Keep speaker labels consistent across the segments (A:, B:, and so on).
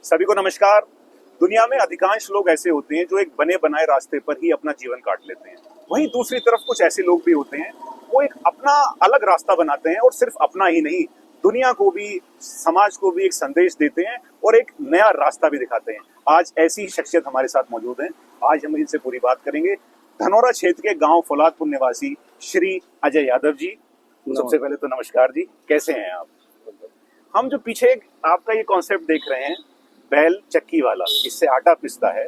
A: सभी को नमस्कार। दुनिया में अधिकांश लोग ऐसे होते हैं जो एक बने बनाए रास्ते पर ही अपना जीवन काट लेते हैं। वहीं दूसरी तरफ कुछ ऐसे लोग भी होते हैं, वो एक अपना अलग रास्ता बनाते हैं और सिर्फ अपना ही नहीं, दुनिया को भी, समाज को भी एक संदेश देते हैं और एक नया रास्ता भी दिखाते हैं। आज ऐसी ही शख्सियत हमारे साथ मौजूद हैं। आज हम इनसे पूरी बात करेंगे। धनौरा क्षेत्र के गांव फौलादपुर निवासी श्री अजय यादव जी, सबसे पहले तो नमस्कार जी, कैसे हैं आप? हम जो पीछे आपका ये कॉन्सेप्ट देख रहे हैं, बैल चक्की वाला, इससे आटा पिसता है,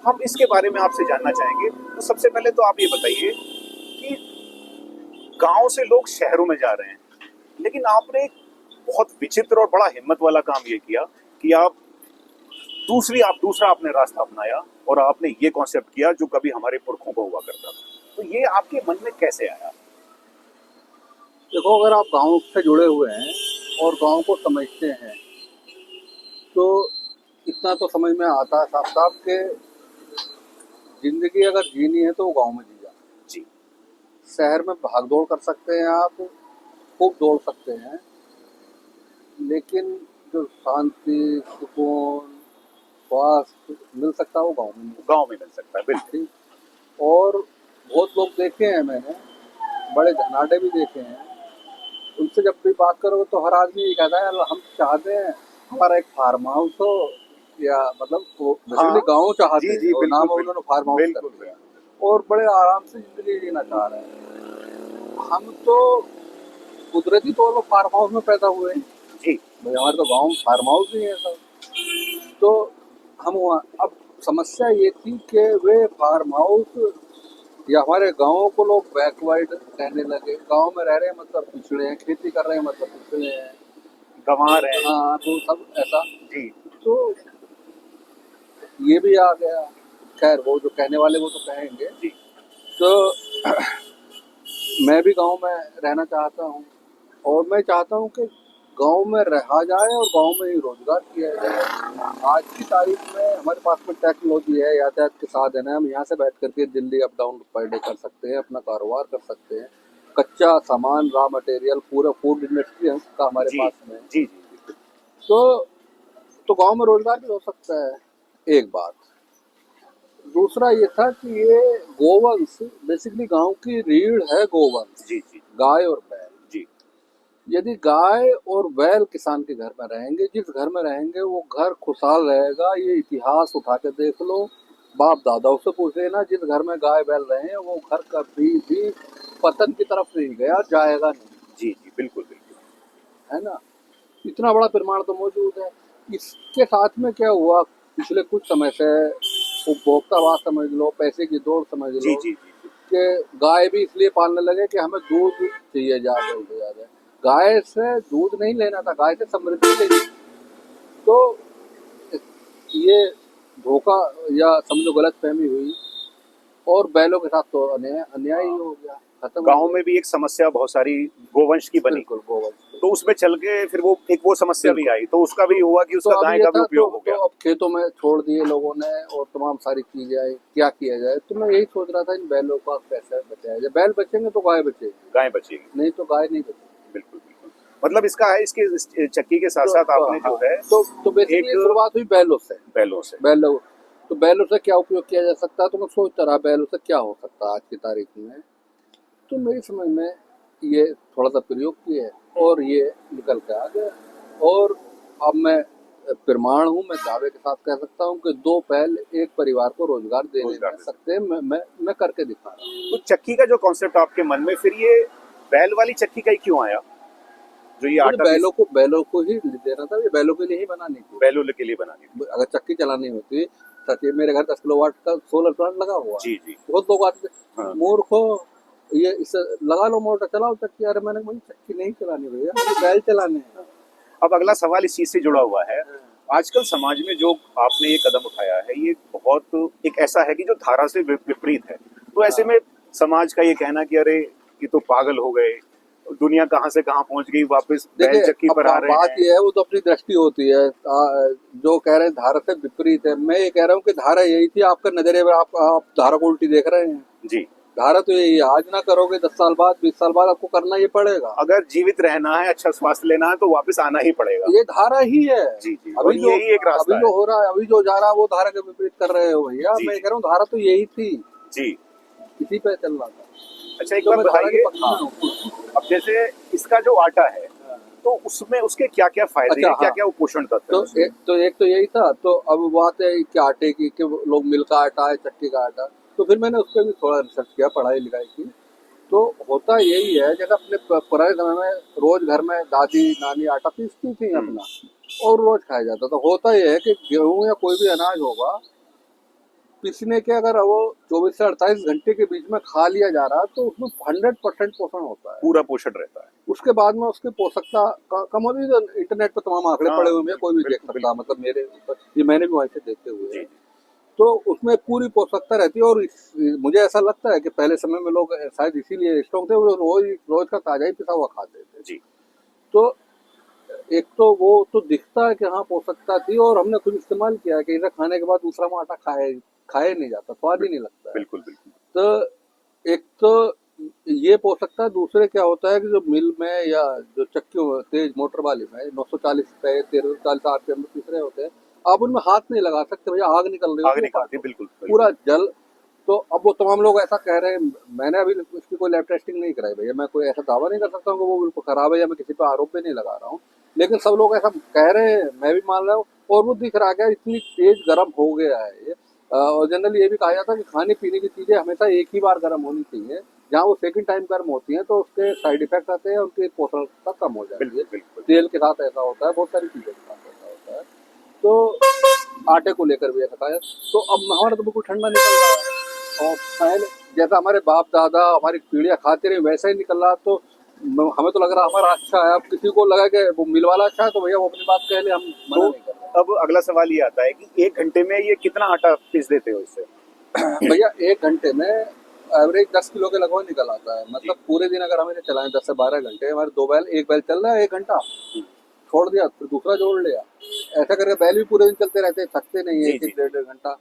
A: हम इसके बारे में आपसे जानना चाहेंगे। तो सबसे पहले तो आप ये बताइए कि गांव से लोग शहरों में जा रहे हैं, लेकिन आपने एक बहुत विचित्र और बड़ा हिम्मत वाला काम ये किया कि आप दूसरा आपने रास्ता अपनाया और आपने ये कॉन्सेप्ट किया जो कभी हमारे पुरखों को हुआ करता था। तो ये आपके मन में कैसे आया?
B: देखो, अगर आप गांव से जुड़े हुए हैं और गांव को समझते हैं तो इतना तो समझ में आता है साफ साफ के जिंदगी अगर जीनी है तो गांव में जी जाए
A: जी।
B: शहर में भाग दौड़ कर सकते हैं, आप खूब दौड़ सकते हैं, लेकिन जो शांति, सुकून, स्वास्थ्य मिल सकता है वो गांव में
A: मिल सकता है, बिल्कुल।
B: और बहुत लोग देखे हैं मैंने, बड़े धनाढ़े भी देखे हैं, उनसे जब भी बात करो तो हर आदमी ये कहता है यार हम चाहते हैं हमारा एक फार्म हाउस हो, या मतलब वो गाँव चाहते हैं और नाम उन्होंने फार्म हाउस कर दिया और बड़े आराम से जिंदगी जीना चाह रहे हैं। हम तो कुदरती तौर पर फार्म हाउस में पैदा हुए हैं
A: जी,
B: हमारे तो गाँव फार्म हाउस ही है सब। तो हम वहाँ, अब समस्या ये थी कि वे फार्म हाउस या हमारे गाँव को लोग बैकवर्ड कहने लगे, गाँव में रह रहे हैं मतलब पिछड़े हैं, खेती कर रहे हैं मतलब पिछड़े हैं,
A: गंवार है।
B: हाँ, तो सब ऐसा
A: जी।
B: तो ये भी आ गया। खैर वो जो कहने वाले वो तो कहेंगे
A: जी।
B: तो मैं भी गांव में रहना चाहता हूँ और मैं चाहता हूँ कि गांव में रहा जाए और गांव में ही रोजगार किया जाए। आज की तारीख में हमारे पास में टेक्नोलॉजी है, यातायात के साधन है, हम यहाँ से बैठ करके Delhi up down per day कर सकते हैं, अपना कारोबार कर सकते हैं। कच्चा सामान, रॉ मटेरियल, पूरा फूड इंडस्ट्री का हमारे पास में।
A: जी।
B: तो गांव में रोजगार भी हो सकता है, एक बात। दूसरा ये था कि ये गोवंश, बेसिकली गांव की रीढ़ है गोवंश।
A: जी।
B: गाय और बैल।
A: जी।
B: यदि गाय और बैल किसान के घर में रहेंगे, जिस घर में रहेंगे वो घर खुशहाल रहेगा। ये इतिहास उठा के देख लो, बाप दादाओं से पूछ लेना, जिस घर में गाय बैल रहे हैं वो घर कभी भी पतन की तरफ नहीं गया, जाएगा नहीं।
A: जी, बिल्कुल,
B: है ना। इतना बड़ा प्रमाण तो मौजूद है। इसके साथ में क्या हुआ, पिछले कुछ समय से उपभोक्तावाद समझ लो, पैसे की दौड़ समझ लो,
A: जी।
B: कि गाय भी इसलिए पालने लगे कि हमें दूध चाहिए ज्यादा। गाय से दूध नहीं लेना था, गाय से समृद्धि लेनी। तो ये धोखा या समझो गलत फहमी हुई और बैलों के साथ तो अन्याय ही हो गया।
A: गांव में भी एक समस्या बहुत सारी गोवंश की बनी,
B: गोवंश,
A: तो उसमें चल के फिर वो समस्या भी आई, तो उसका भी हुआ कि उसका गाय का भी उपयोग हो गया।
B: तो अब खेतों में छोड़ दिए लोगों ने और तमाम सारी चीजें आई, क्या किया जाए। तो मैं यही सोच रहा था इन बैलों का कैसे बचाया जाए। बैल बचेंगे तो गाय बचेगी, नहीं तो गाय नहीं बचेगी।
A: बिल्कुल। मतलब इसका है, इसके चक्की के साथ साथ आपने जो है
B: तो बेसिकली शुरुआत हुई बैलों से। तो बैलों से क्या उपयोग किया जा सकता है, तो मैं सोचता रहा बैलों से क्या हो सकता है आज की तारीख में। तो मेरी समझ में ये थोड़ा सा प्रयोग किया और ये निकल के आ गया। और अब मैं प्रमाण हूँ, मैं दावे के साथ कह सकता हूँ कि 2 बैल एक परिवार को रोजगार दे सकते हैं। मैं करके दिखा रहा हूँ।
A: तो चक्की का जो कॉन्सेप्ट आपके मन में, फिर ये बैल वाली चक्की का ही क्यों आया? जो ये आटा
B: बैलों को ही देना था, ये बैलों के लिए ही बनानी थी।
A: बैलों के लिए बनानी थी।
B: अगर चक्की चलानी होती, सच मेरे घर 10 किलोवाट का सोलर प्लांट लगा हुआ।
A: जी।
B: बहुत लोग आते थे, मूर्ख हो, ये इसे लगा लो मोटर, चलाओ चक्की। अरे मैंने कहा चक्की नहीं चलानी भैया, बैल चलाने हैं।
A: अब अगला सवाल इस चीज से जुड़ा हुआ है। आजकल समाज में जो आपने ये कदम उठाया है, ये बहुत एक ऐसा है कि जो धारा से विपरीत है। तो ऐसे में समाज का ये कहना कि अरे ये तो पागल हो गए, दुनिया कहाँ से कहाँ पहुंच गई, वापस बैल चक्की पर आ रहे हैं।
B: बात ये है, वो तो अपनी दृष्टि होती है। जो कह रहे हैं धारा से विपरीत है, मैं ये कह रहा हूँ कि धारा यही थी आपका नजरिए में, आप धारा को उल्टी देख रहे हैं।
A: जी।
B: धारा तो यही है, आज ना करोगे 10 साल बाद 20 साल बाद आपको करना ही पड़ेगा।
A: अगर जीवित रहना है, अच्छा स्वास्थ्य लेना है, तो वापस आना ही पड़ेगा।
B: ये धारा ही है।
A: जी जी,
B: अभी
A: और
B: जो
A: यही एक रास्ता
B: अभी जो
A: है।
B: हो रहा है, अभी जो जा रहा है, वो धारा के विपरीत कर रहे हो भैया।
A: जी,
B: मैं
A: जी।
B: कह रहा हूँ धारा तो यही थी,
A: जी।
B: इसी पे चल रहा था।
A: अच्छा, एक
B: तो
A: बात
B: मैं धारा के
A: बताइए,
B: पक्ष में हूँ।
A: अब जैसे इसका जो आटा है, तो उसमें उसके क्या क्या फायदे
B: अच्छा,
A: हैं, क्या
B: हाँ।
A: क्या वो पोषण तत्व है
B: तो
A: उसमें?
B: एक तो यही था। तो अब बात है कि आटे की, कि लोग मिल का आटा है, चक्की का आटा। तो फिर मैंने उस पर भी थोड़ा रिसर्च किया, पढ़ाई लिखाई की। तो होता यही है, जैसे अपने पुराने समय में रोज घर में दादी नानी आटा पीसती थी अपना, और रोज खाया जाता। तो होता यह है कि गेहूं या कोई भी अनाज होगा, पीसने के अगर वो 24 से 48 घंटे के बीच में खा लिया जा रहा है, तो उसमें 100% पोषण होता है।
A: पूरा पोषण रहता है।
B: उसके बाद में उसकी पोषकता कम होती है। तो इंटरनेट पर तमाम आंकड़े
A: हाँ,
B: पड़े हुए हैं, कोई भी देख
A: बिल्कुल
B: सकता है। मतलब मेरे ऊपर, ये मैंने भी वहीं से देखे हुए
A: जी
B: हैं।
A: जी
B: तो उसमें पूरी पोषकता रहती है। और मुझे ऐसा लगता है कि पहले समय में लोग शायद इसीलिए स्ट्रॉन्ग थे, वो रोज रोज का ताजा ही पिसा हुआ खाते थे।
A: जी।
B: तो एक तो वो तो दिखता है कि हाँ पोषकता थी, और हमने खुद इस्तेमाल किया कि इसे खाने के बाद दूसरा आटा खाए खाए नहीं जाता, स्वाद ही नहीं लगता है।
A: बिल्कुल बिल्कुल।
B: तो एक तो ये पोषकता, दूसरे क्या होता है कि जो मिल में या जो चक्की तेज मोटर वाली में 940 पे 1340 आरपीएम में तीसरे होते हैं, आप उनमें हाथ नहीं लगा सकते भैया, आग निकल रही
A: आगे
B: होती है
A: निकालती है,
B: काटो,
A: बिल्कुल
B: पूरा
A: बिल्कुल।
B: जल। तो अब वो तमाम लोग ऐसा कह रहे हैं, मैंने अभी इसकी कोई लैब टेस्टिंग नहीं कराई भैया, मैं कोई ऐसा दावा नहीं कर सकता हूँ कि वो बिल्कुल खराब है, या मैं किसी पे आरोप भी नहीं लगा रहा हूँ। लेकिन सब लोग ऐसा कह रहे हैं, मैं भी मान रहा हूँ। और वो दिख रहा है इतनी तेज गर्म हो गया है ये। और जनरली ये भी कहा जाता है कि खाने पीने की चीजें हमेशा एक ही बार गर्म होनी चाहिए। जहाँ वो सेकंड टाइम गर्म होती हैं तो उसके साइड इफेक्ट आते हैं, उनकी पोषणता कम हो जाती है।
A: बिल्कुल बिल्कुल।
B: तेल के साथ ऐसा होता है, बहुत सारी चीजों के साथ ऐसा होता है। तो आटे को लेकर भी ऐसा है। तो अब हमारा तो बिल्कुल ठंडा निकल रहा है, और पहले जैसा हमारे बाप दादा हमारी पीढ़ियां खाते रहे वैसा ही निकल रहा। तो हमें तो लग रहा हमारा अच्छा है। अब किसी को लगा कि वो मिल वाला अच्छा है, तो भैया वो अपनी बात कह ले, हम मना
A: तो
B: नहीं कर रहे।
A: अब अगला सवाल ये आता है कि 1 घंटे में ये कितना आटा पीस देते हो इससे?
B: भैया 1 घंटे में एवरेज 10 किलो के लगभग निकल आता है। मतलब पूरे दिन अगर हमें चलाएं 10 से 12 घंटे, हमारे 2 बैल, एक बैल चल रहा है 1 घंटा, छोड़ दिया फिर दूसरा जोड़ लिया, ऐसा करके बैल भी पूरे दिन चलते रहते हैं, थकते नहीं है,
A: जी
B: एक
A: जी।
B: एक डेढ़ डेढ़ घंटा।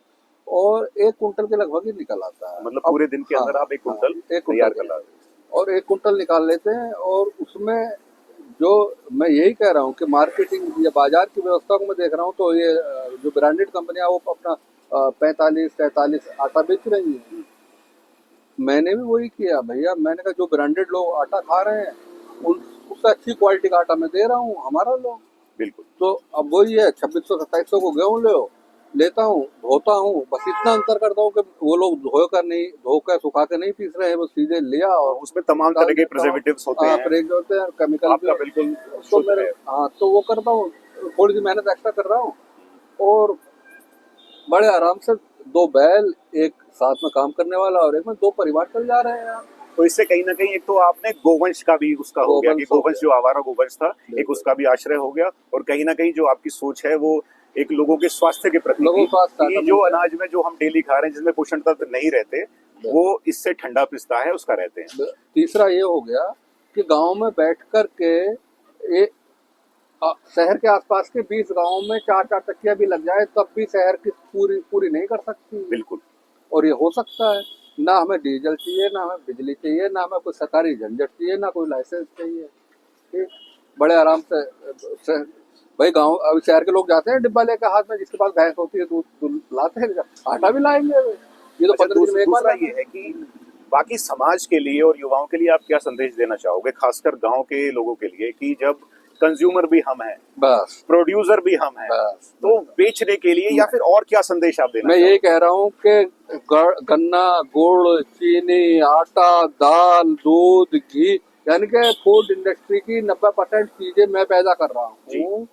B: और 1 कुंटल के लगभग ही निकल आता है।
A: मतलब
B: अब
A: पूरे दिन के
B: हाँ,
A: अंदर आप 1 कुंटल
B: हाँ, 1 कुंटल
A: तैयार
B: के
A: कर लाते
B: और 1 कुंटल निकाल लेते हैं। और उसमें जो मैं यही कह रहा हूँ कि मार्केटिंग या बाजार की व्यवस्था को मैं देख रहा हूँ, तो ये जो ब्रांडेड कंपनियां वो अपना 45-43 आटा बेच रही हैं। मैंने भी वही किया भैया, मैंने कहा जो ब्रांडेड लोग आटा खा रहे हैं, उन उससे अच्छी क्वालिटी का आटा मैं दे रहा हूँ हमारा लोग।
A: बिल्कुल।
B: तो अब वही है, 2600-2700 को गेहूँ लेता हूँ, धोता हूँ, बस इतना अंतर करता हूँ कि वो लोग धोकर सुखा के नहीं पीस रहे हैं, वो सीधे लिया और
A: उसमें तमाम
B: डाल
A: तरह के
B: देता हूँ।
A: प्रिजर्वेटिव्स होते हैं,
B: प्रेज होते हैं, केमिकल
A: आपका
B: भी।
A: बिल्कुल
B: तो
A: शुद्ध
B: मेरे
A: है।
B: हाँ, तो वो करता हूँ, थोड़ी सी मेहनत एक्स्ट्रा कर रहा हूँ, और बड़े आराम से 2 बैल, एक साथ में काम करने वाला और एक में 2 परिवार चल जा रहे हैं यार।
A: तो इससे कहीं ना कहीं एक तो आपने गोवंश का भी उसका हो गया कि
B: गोवंश हो
A: गोवंश
B: गया।
A: जो आवारा गोवंश था, एक
B: बिल्कुल।
A: उसका भी आश्रय हो गया, और कहीं ना कहीं जो आपकी सोच है वो एक लोगों के स्वास्थ्य के प्रति
B: लोगों
A: थी,
B: को स्वास्थ्य
A: कि
B: आटा
A: जो
B: मिल जाए।
A: अनाज में जो हम डेली खा रहे हैं जिसमें पोषण तत्व नहीं रहते, वो इससे ठंडा पिसता है, उसका रहते हैं।
B: तीसरा ये हो गया कि गांव में बैठ कर के शहर के आसपास के 20 गांवों में 4-4 चक्कियां भी लग जाए, तब भी शहर की पूरी पूरी नहीं कर सकती।
A: बिल्कुल।
B: और ये हो सकता है। ना हमें डीजल चाहिए, ना हमें बिजली चाहिए, ना हमें कोई सरकारी झंझट चाहिए, ना कोई लाइसेंस चाहिए। ठीक, बड़े आराम से भाई गांव, अब शहर के लोग जाते हैं डिब्बा लेकर हाथ में, जिसके पास भैंस होती है दूध लाते हैं, आटा भी लाएंगे। ये तो
A: अच्छा,
B: 15 दिन में एक बार
A: दूसरा
B: लाना
A: ये है कि बाकी समाज के लिए और युवाओं के लिए आप क्या संदेश देना चाहोगे, खासकर गांव के लोगों के लिए, कि जब कंज्यूमर भी हम हैं,
B: बस
A: प्रोड्यूसर भी हम हैं,
B: बस
A: तो बेचने के लिए या फिर और क्या संदेश आप देना
B: मैं
A: चाहोगे?
B: यही कह रहा हूँ कि गन्ना, गुड़, चीनी, आटा, दाल, दूध, घी, यानी कि फूड इंडस्ट्री की 90% चीजें मैं पैदा कर रहा
A: जी।
B: हूँ।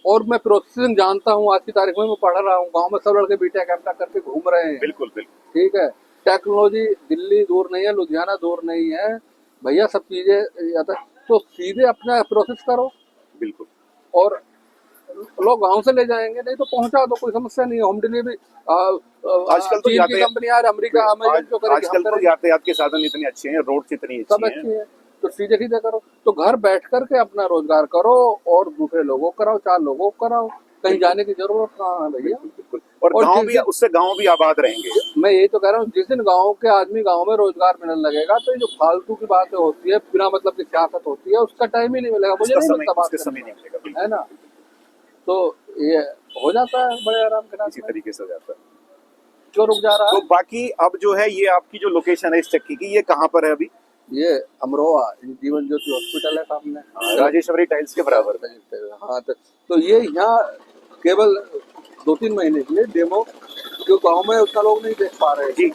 B: और मैं प्रोसेसिंग जानता हूँ। आज की तारीख में मैं पढ़ रहा हूँ, गांव में सब लड़के बीटेक एमटेक करके घूम रहे हैं।
A: बिल्कुल बिल्कुल।
B: ठीक है, टेक्नोलॉजी दिल्ली दूर नहीं है, लुधियाना दूर नहीं है भैया, सब चीजें तो सीधे अपना प्रोसेस करो,
A: बिल्कुल।
B: और लोग गांव से ले जाएंगे, नहीं तो पहुंचा दो, कोई समस्या नहीं है। होम डिलीवरी
A: आजकल तो
B: चीन की
A: यातायात,
B: कंपनी यार, अमेरिका अमेजन जो करेगी, हम
A: आजकल तो
B: करेंगे।
A: यातायात के साधन इतने अच्छे हैं, रोड इतनी
B: सब
A: अच्छी हैं।
B: अच्छी है, तो सीधे सीधे करो। तो घर बैठ करके अपना रोजगार करो, और दूसरे लोगों को कराओ, 4 लोगों को कराओ, कहीं जाने की जरूरत कहाँ है भैया।
A: बिल्कुल बिल्कुल। और
B: और
A: गांव
B: जिस
A: भी,
B: दिन
A: उससे गांव भी आबाद रहेंगे।
B: मैं यही तो कह रहा हूँ, जिस दिन गांव के आदमी गांव में रोजगार मिलने लगेगा तो ये जो फालतू की बातें होती है, बिना मतलब की सियासत होती है, उसका टाइम ही नहीं मिलेगा, मुझे
A: उसका
B: नहीं
A: समय,
B: मिलता बात
A: उसके
B: करने
A: समय नहीं
B: का,
A: मिलेगा,
B: है
A: बिल्कुल
B: ना। तो ये हो जाता है बड़े आराम के साथ
A: इसी
B: में।
A: तरीके से हो जाता है।
B: क्यों रुक जा रहा
A: तो
B: है?
A: बाकी अब जो है, ये आपकी जो लोकेशन है इस चक्की की, ये कहाँ पर है अभी?
B: ये अमरोहा, ये जीवन ज्योति हॉस्पिटल है सामने,
A: राजेश्वरी टाइल्स के बराबर।
B: हाँ। तो ये यहाँ केवल 2-3 महीने के लिए डेमो, जो गांव में उतना लोग नहीं देख पा रहे थे,
A: जी।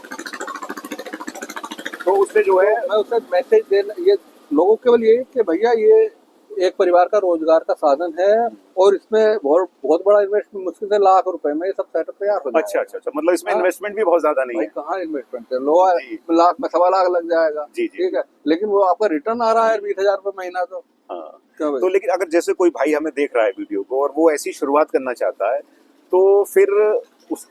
A: तो उससे जो
B: तो
A: है,
B: मैं उसे मैसेज देना, ये लोगों को केवल ये कि भैया ये एक परिवार का रोजगार का साधन है, और इसमें बहुत बहुत बड़ा इन्वेस्टमेंट, मुश्किल से लाख रुपए में ये सब सेटअप तैयार हो
A: अच्छा
B: जाएगा।
A: अच्छा अच्छा, मतलब इसमें
B: हाँ
A: इन्वेस्टमेंट भी बहुत ज्यादा नहीं
B: भाई,
A: है।
B: कहाँ इन्वेस्टमेंट है, लोग
A: जी
B: लाख में 1.25 लाख लग जाएगा,
A: जी जी।
B: ठीक है, लेकिन वो आपका रिटर्न आ रहा है 20,000 रुपये महीना, तो
A: हाँ।
B: क्या भाई।
A: तो लेकिन अगर जैसे कोई भाई हमें देख रहा है वीडियो को और वो ऐसी शुरुआत करना चाहता है, तो फिर उस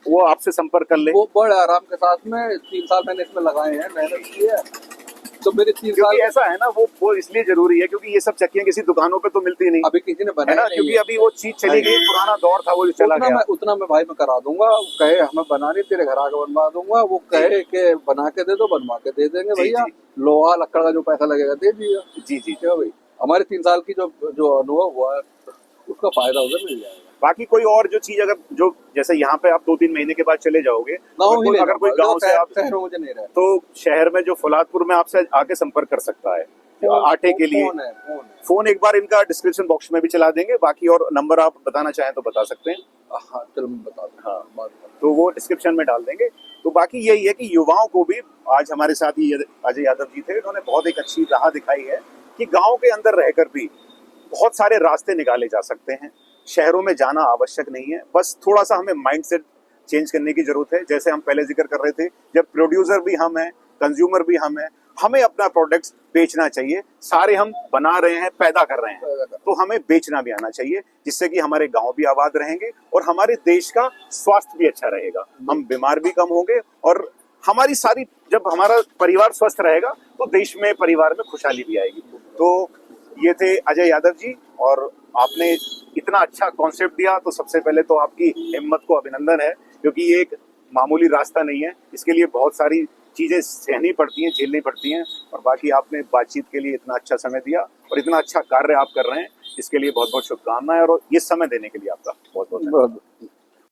A: वो आपसे संपर्क कर ले।
B: वो बड़े आराम के साथ में 3 साल मैंने इसमें लगाए हैं, मेहनत की है, तो मेरे 3
A: क्योंकि
B: साल में
A: ऐसा है ना, वो इसलिए जरूरी है क्योंकि ये सब चक्कियां किसी दुकानों पे तो मिलती नहीं,
B: अभी किसी ने
A: है
B: बनाया
A: ना,
B: नहीं
A: क्योंकि
B: है।
A: अभी वो चीज चली गई, पुराना दौर था वो जो चला गया।
B: उतना मैं भाई मैं करा दूंगा, कहे हमें बनानी, तेरे घर आके बनवा दूंगा, वो
A: जी
B: कहे कि बना के दे दो, बनवा के दे देंगे
A: जी
B: भैया,
A: जी
B: लोहा लक्कड़ का जो पैसा लगेगा दे दिया,
A: जी जी।
B: क्या भाई। हमारे 3 साल की जो जो अनुभव हुआ है, उसका फायदा उधर मिल जाएगा।
A: बाकी कोई और जो चीज, अगर जो जैसे यहाँ पे आप 2-3 महीने के बाद चले जाओगे,
B: गाँव ही ले
A: अगर कोई
B: जाऊंगा,
A: गांव से आप,
B: शहर में मुझे नहीं रहना।
A: तो शहर में जो फुलादपुर में आपसे आके संपर्क कर सकता है आटे के लिए।
B: फोन है, फोन है।
A: फोन एक बार इनका डिस्क्रिप्शन बॉक्स में भी चला देंगे, बाकी और नंबर आप बताना चाहें तो बता सकते हैं।
B: हाँ चलो मैं बता दूँ,
A: हाँ,
B: बात कर।
A: तो वो डिस्क्रिप्शन में डाल देंगे। तो बाकी यही है कि युवाओं को भी, आज हमारे साथ ही अजय यादव जी थे, उन्होंने बहुत एक अच्छी राह दिखाई है कि गांव के अंदर रहकर भी बहुत सारे रास्ते निकाले जा सकते हैं। शहरों में जाना आवश्यक नहीं है, बस थोड़ा सा हमें माइंडसेट चेंज करने की जरूरत है। जैसे हम पहले जिक्र कर रहे थे, जब प्रोड्यूसर भी हम हैं, कंज्यूमर भी हम हैं, हमें अपना प्रोडक्ट्स बेचना चाहिए। सारे हम बना रहे हैं, पैदा कर रहे हैं, तो हमें बेचना भी आना चाहिए, जिससे कि हमारे गांव भी आबाद रहेंगे और हमारे देश का स्वास्थ्य भी अच्छा रहेगा। हम बीमार भी कम होंगे, और हमारी सारी, जब हमारा परिवार स्वस्थ रहेगा तो देश में, परिवार में खुशहाली भी आएगी। तो ये थे अजय यादव जी, और आपने इतना अच्छा कॉन्सेप्ट दिया, तो सबसे पहले तो आपकी हिम्मत को अभिनंदन है, क्योंकि ये एक मामूली रास्ता नहीं है, इसके लिए बहुत सारी चीजें सहनी पड़ती हैं, झेलनी पड़ती हैं। और बाकी आपने बातचीत के लिए इतना अच्छा समय दिया और इतना अच्छा कार्य आप कर रहे हैं, इसके लिए बहुत बहुत शुभकामनाएं, और ये समय देने के लिए आपका बहुत बहुत धन्यवाद।